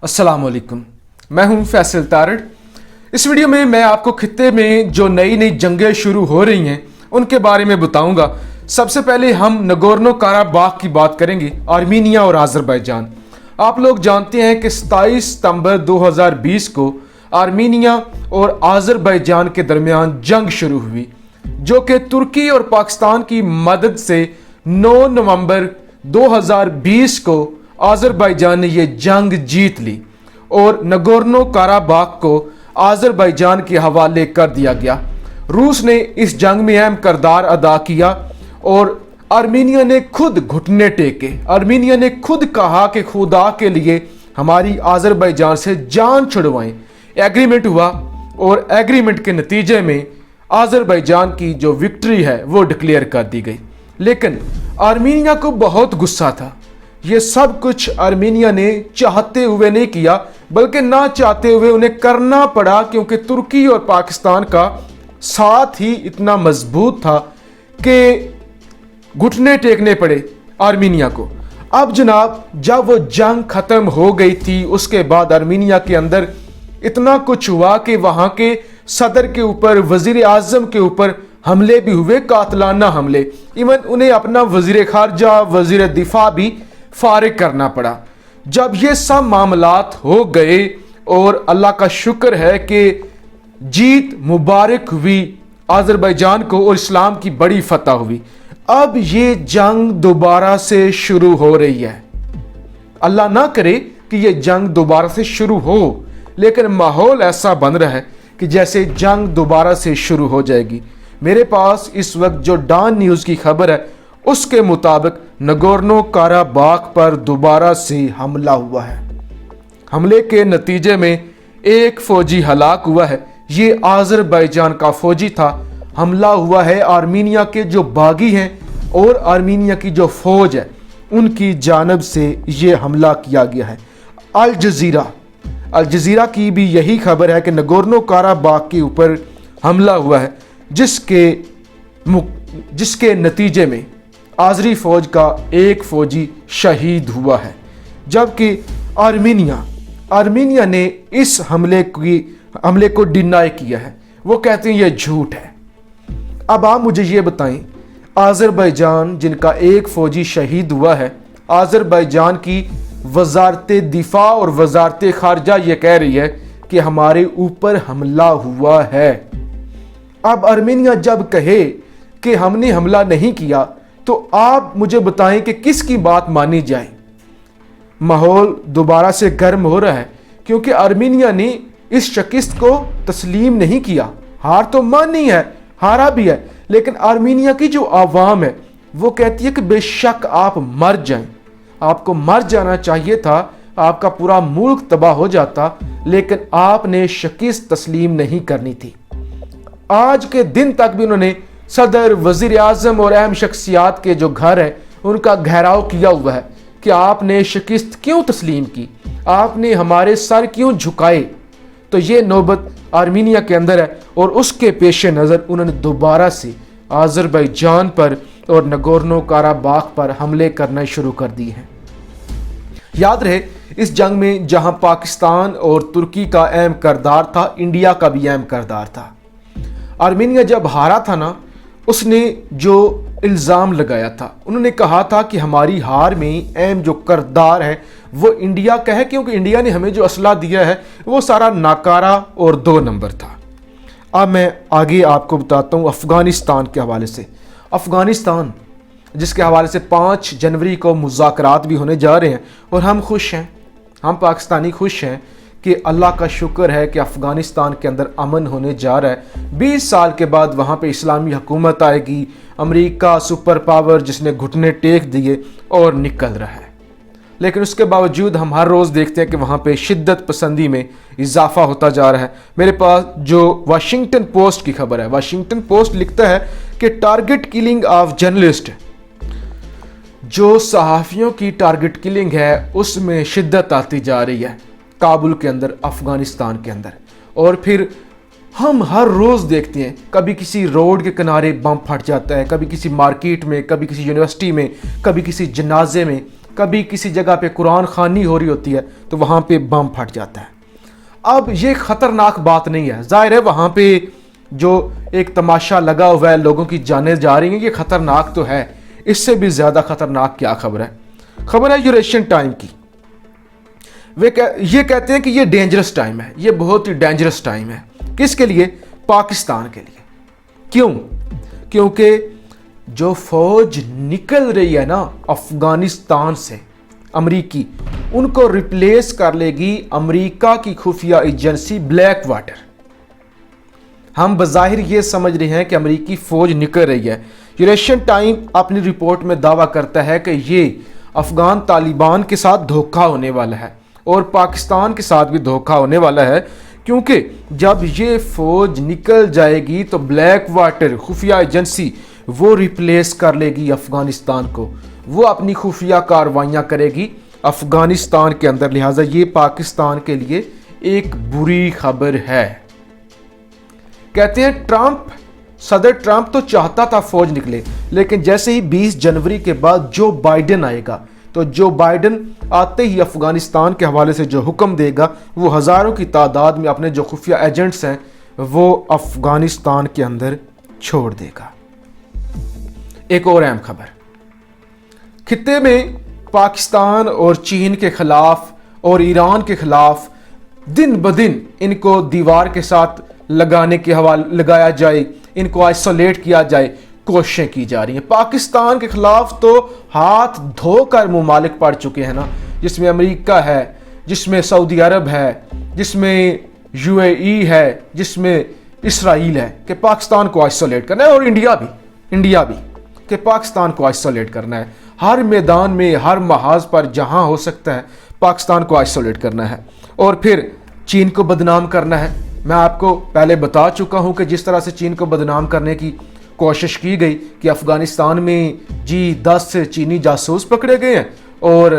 अस्सलाम वालेकुम, मैं हूं फैसल तारड़। इस वीडियो में मैं आपको खित्ते में जो नई नई जंगें शुरू हो रही हैं उनके बारे में बताऊंगा। सबसे पहले हम नगोर्नो काराबाख की बात करेंगे, आर्मीनिया और आज़रबाईजान। आप लोग जानते हैं कि 27 सितंबर 2020 को आर्मीनिया और आज़रबाईजान के दरमियान जंग शुरू हुई, जो कि तुर्की और पाकिस्तान की मदद से 9 नवंबर 2020 को आज़रबाईजान ने ये जंग जीत ली और नगोर्नो काराबाख को आज़रबाईजान के हवाले कर दिया गया। रूस ने इस जंग में अहम किरदार अदा किया और आर्मीनिया ने खुद घुटने टेके। आर्मीनिया ने खुद कहा कि खुदा के लिए हमारी आज़रबाईजान से जान छुड़वाएं। एग्रीमेंट हुआ और एग्रीमेंट के नतीजे में आज़रबाईजान की जो विक्ट्री है वो डिक्लेयर कर दी गई। लेकिन आर्मीनिया को बहुत गुस्सा था। ये सब कुछ आर्मीनिया ने चाहते हुए नहीं किया, बल्कि ना चाहते हुए उन्हें करना पड़ा, क्योंकि तुर्की और पाकिस्तान का साथ ही इतना मजबूत था कि घुटने टेकने पड़े आर्मीनिया को। अब जनाब, जब वो जंग खत्म हो गई थी उसके बाद आर्मीनिया के अंदर इतना कुछ हुआ कि वहां के सदर के ऊपर, वजीर आजम के ऊपर हमले भी हुए, कातलाना हमले। इवन उन्हें अपना वजीर खारजा, वजीर दिफा भी फारिग करना पड़ा। जब ये सब मामलात हो गए और अल्लाह का शुक्र है कि जीत मुबारक हुई आज़रबाईजान को और इस्लाम की बड़ी फतह हुई, अब ये जंग दोबारा से शुरू हो रही है। अल्लाह ना करे कि ये जंग दोबारा से शुरू हो, लेकिन माहौल ऐसा बन रहा है कि जैसे जंग दोबारा से शुरू हो जाएगी। मेरे पास इस वक्त जो डॉन न्यूज़ की खबर है उसके मुताबिक नगोर्नो काराबाख पर दोबारा से हमला हुआ है। हमले के नतीजे में एक फौजी हलाक हुआ है। ये आज़रबाईजान का फौजी था। हमला हुआ है आर्मीनिया के जो बागी हैं और आर्मीनिया की जो फौज है उनकी जानब से ये हमला किया गया है। अल जज़ीरा की भी यही खबर है कि नगोर्नो काराबाख के ऊपर हमला हुआ है, जिसके नतीजे में आज़री फौज का एक फौजी शहीद हुआ है। जबकि आर्मीनिया ने इस हमले को डिनाई किया है। वो कहते हैं ये झूठ है। अब आप मुझे ये बताएं, आज़रबाईजान जिनका एक फौजी शहीद हुआ है, आज़रबाईजान की वजारत दिफा और वजारत खारजा ये कह रही है कि हमारे ऊपर हमला हुआ है। अब आर्मीनिया जब कहे कि हमने हमला नहीं किया, तो आप मुझे बताएं कि किसकी बात मानी जाए। माहौल दोबारा से गर्म हो रहा है, क्योंकि आर्मीनिया ने इस शिकस्त को तस्लीम नहीं किया। हार तो मानी है, हारा भी है, लेकिन आर्मीनिया की जो आवाम है वो कहती है कि बेशक आप मर जाएं, आपको मर जाना चाहिए था, आपका पूरा मुल्क तबाह हो जाता, लेकिन आपने शिकस्त तस्लीम नहीं करनी थी। आज के दिन तक भी उन्होंने सदर, वजीर आजम और अहम शख्सियात के जो घर है उनका घेराव किया हुआ है कि आपने शिकस्त क्यों तस्लीम की, आपने हमारे सर क्यों झुकाए। तो ये नौबत आर्मीनिया के अंदर है और उसके पेश नज़र उन्होंने दोबारा से आज़रबाईजान पर और नगोर्नो काराबाख पर हमले करना शुरू कर दिए हैं। याद रहे, इस जंग में जहां पाकिस्तान और तुर्की का अहम किरदार था, इंडिया का भी अहम किरदार था। आर्मीनिया जब हारा था ना, उसने जो इल्ज़ाम लगाया था, उन्होंने कहा था कि हमारी हार में अहम जो किरदार है वो इंडिया का है, क्योंकि इंडिया ने हमें जो असला दिया है वो सारा नाकारा और 2 नंबर था। अब मैं आगे आपको बताता हूँ अफ़गानिस्तान के हवाले से। अफ़गानिस्तान जिसके हवाले से 5 जनवरी को मुज़ाकरात भी होने जा रहे हैं और हम खुश हैं, हम पाकिस्तानी खुश हैं कि अल्लाह का शुक्र है कि अफ़गानिस्तान के अंदर अमन होने जा रहा है। 20 साल के बाद वहाँ पे इस्लामी हुकूमत आएगी। अमेरिका सुपर पावर जिसने घुटने टेक दिए और निकल रहा है, लेकिन उसके बावजूद हम हर रोज़ देखते हैं कि वहाँ पे शिद्दत पसंदी में इजाफा होता जा रहा है। मेरे पास जो वाशिंगटन पोस्ट की खबर है, वाशिंगटन पोस्ट लिखता है कि टारगेट किलिंग ऑफ जर्नलिस्ट, जो सहाफ़ियों की टारगेट किलिंग है उसमें शिद्दत आती जा रही है काबुल के अंदर, अफ़गानिस्तान के अंदर। और फिर हम हर रोज़ देखते हैं, कभी किसी रोड के किनारे बम फट जाता है, कभी किसी मार्केट में, कभी किसी यूनिवर्सिटी में, कभी किसी जनाजे में, کبھی کسی جگہ پہ قرآن خوانی ہو رہی ہوتی ہے تو وہاں پہ بم پھٹ جاتا ہے۔ اب یہ خطرناک بات نہیں ہے، ظاہر ہے وہاں پہ جو ایک تماشا لگا ہوا ہے، لوگوں کی جانیں جا رہی ہیں، یہ خطرناک تو ہے، اس سے بھی زیادہ خطرناک کیا خبر ہے؟ خبر ہے یوریشین ٹائم کی۔ یہ کہتے ہیں کہ یہ ڈینجرس ٹائم ہے، یہ بہت ہی ڈینجرس ٹائم ہے۔ کس کے لیے؟ پاکستان کے لیے۔ کیوں؟ کیونکہ جو فوج نکل رہی ہے نا افغانستان سے امریکی، ان کو ریپلیس کر لے گی امریکہ کی خفیہ ایجنسی بلیک واٹر۔ ہم بظاہر یہ سمجھ رہے ہیں کہ امریکی فوج نکل رہی ہے۔ یوریشین ٹائم اپنی رپورٹ میں دعویٰ کرتا ہے کہ یہ افغان طالبان کے ساتھ دھوکہ ہونے والا ہے اور پاکستان کے ساتھ بھی دھوکہ ہونے والا ہے، کیونکہ جب یہ فوج نکل جائے گی تو بلیک واٹر خفیہ ایجنسی وہ ریپلیس کر لے گی افغانستان کو، وہ اپنی خفیہ کارروائیاں کرے گی افغانستان کے اندر، لہٰذا یہ پاکستان کے لیے ایک بری خبر ہے۔ کہتے ہیں صدر ٹرمپ تو چاہتا تھا فوج نکلے، لیکن جیسے ہی 20 جنوری کے بعد جو بائیڈن آئے گا تو جو بائیڈن آتے ہی افغانستان کے حوالے سے جو حکم دے گا، وہ ہزاروں کی تعداد میں اپنے جو خفیہ ایجنٹس ہیں وہ افغانستان کے اندر چھوڑ دے گا۔ ایک اور اہم خبر، خطے میں پاکستان اور چین کے خلاف اور ایران کے خلاف دن بدن ان کو دیوار کے ساتھ لگایا جائے، ان کو آئسولیٹ کیا جائے، کوششیں کی جا رہی ہیں۔ پاکستان کے خلاف تو ہاتھ دھو کر ممالک پڑ چکے ہیں نا، جس میں امریکہ ہے، جس میں سعودی عرب ہے، جس میں UAE ہے، جس میں اسرائیل ہے، کہ پاکستان کو آئسولیٹ کرنا ہے، اور انڈیا بھی کہ پاکستان کو آئسولیٹ کرنا ہے۔ ہر میدان میں، ہر محاذ پر جہاں ہو سکتا ہے پاکستان کو آئسولیٹ کرنا ہے اور پھر چین کو بدنام کرنا ہے۔ میں آپ کو پہلے بتا چکا ہوں کہ جس طرح سے چین کو بدنام کرنے کی کوشش کی گئی کہ افغانستان میں 10 چینی جاسوس پکڑے گئے ہیں اور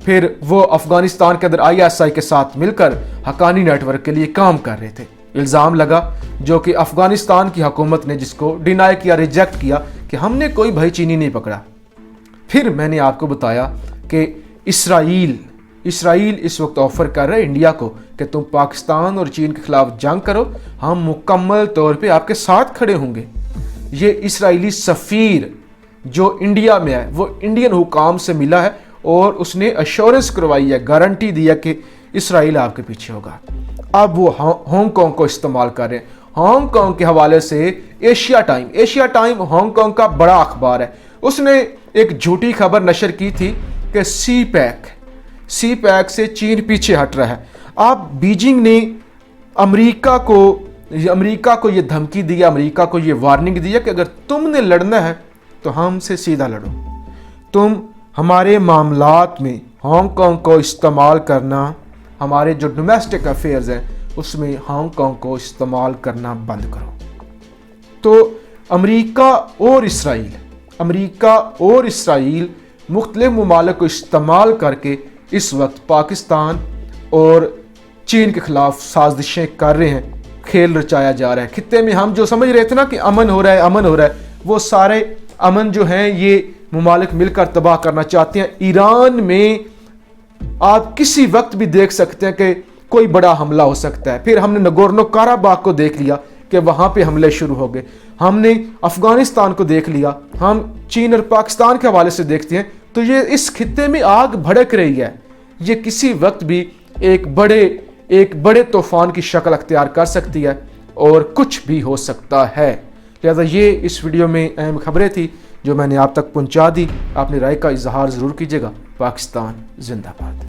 پھر وہ افغانستان کے اندر ISI کے ساتھ مل کر حقانی نیٹ ورک کے لیے کام کر رہے تھے۔ الزام لگا جو کہ افغانستان کی حکومت نے جس کو ڈینائی کیا، ریجیکٹ کیا کہ ہم نے کوئی بھائی چینی نہیں پکڑا۔ پھر میں نے آپ کو بتایا کہ اسرائیل اس وقت آفر کر رہا ہے انڈیا کو کہ تم پاکستان اور چین کے خلاف جنگ کرو، ہم مکمل طور پہ آپ کے ساتھ کھڑے ہوں گے۔ یہ اسرائیلی سفیر جو انڈیا میں ہے وہ انڈین حکام سے ملا ہے اور اس نے ایشورنس کروائی ہے، گارنٹی دیا کہ اسرائیل آپ کے پیچھے ہوگا۔ اب وہ ہانگ کانگ کو استعمال کر رہے ہیں۔ ہانگ کانگ کے حوالے سے ایشیا ٹائم ہانگ کانگ کا بڑا اخبار ہے، اس نے ایک جھوٹی خبر نشر کی تھی کہ سی پیک سے چین پیچھے ہٹ رہا ہے۔ اب بیجنگ نے امریکہ کو یہ دھمکی دیا، امریکہ کو یہ وارننگ دیا کہ اگر تم نے لڑنا ہے تو ہم سے سیدھا لڑو، تم ہمارے معاملات میں ہانگ کانگ کو استعمال کرنا، ہمارے جو ڈومیسٹک افیئرز ہیں اس میں ہانگ کانگ کو استعمال کرنا بند کرو۔ تو امریکہ اور اسرائیل مختلف ممالک کو استعمال کر کے اس وقت پاکستان اور چین کے خلاف سازشیں کر رہے ہیں، کھیل رچایا جا رہا ہے۔ خطے میں ہم جو سمجھ رہے تھے نا کہ امن ہو رہا ہے، وہ سارے امن جو ہیں یہ ممالک مل کر تباہ کرنا چاہتے ہیں۔ ایران میں آپ کسی وقت بھی دیکھ سکتے ہیں کہ کوئی بڑا حملہ ہو سکتا ہے۔ پھر ہم نے نگورنو کاراباغ کو دیکھ لیا کہ وہاں پہ حملے شروع ہو گئے، ہم نے افغانستان کو دیکھ لیا، ہم چین اور پاکستان کے حوالے سے دیکھتے ہیں۔ تو یہ اس خطے میں آگ بھڑک رہی ہے، یہ کسی وقت بھی ایک بڑے طوفان کی شکل اختیار کر سکتی ہے اور کچھ بھی ہو سکتا ہے۔ لہذا یہ اس ویڈیو میں اہم خبریں تھی جو میں نے آپ تک پہنچا دی۔ اپنی رائے کا اظہار ضرور کیجیے گا۔ پاکستان زندہ باد۔